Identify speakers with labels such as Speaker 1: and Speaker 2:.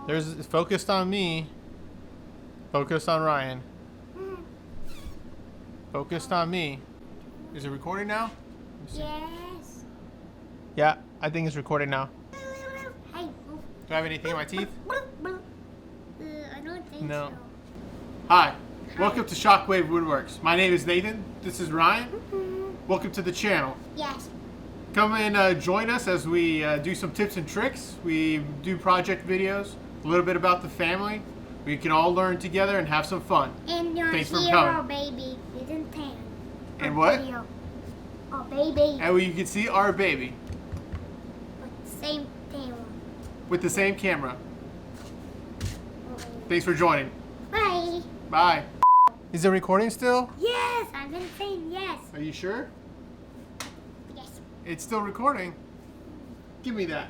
Speaker 1: There's focused on me. Focused on Ryan. Focused on me. Is it recording now?
Speaker 2: Yes.
Speaker 1: Yeah, I think it's recording now.
Speaker 2: Hey.
Speaker 1: Do I have anything in my teeth?
Speaker 2: I don't think
Speaker 1: No.
Speaker 2: so.
Speaker 1: Hi. Welcome to Shockwave Woodworks. My name is Nathan. This is Ryan. Welcome to the channel.
Speaker 2: Yes.
Speaker 1: Come and join us as we do some tips and tricks. We do project videos, a little bit about the family. We can all learn together and have some fun.
Speaker 2: And your
Speaker 1: Thanks for
Speaker 2: hero
Speaker 1: coming.
Speaker 2: baby didn't tan.
Speaker 1: And what?
Speaker 2: Oh, baby.
Speaker 1: And you can see our baby
Speaker 2: With the same camera.
Speaker 1: with the same camera. Thanks for joining.
Speaker 2: Bye.
Speaker 1: Bye. Is it recording still?
Speaker 2: Yes, I've been saying yes.
Speaker 1: Are you sure?
Speaker 2: Yes.
Speaker 1: It's still recording. Give me that.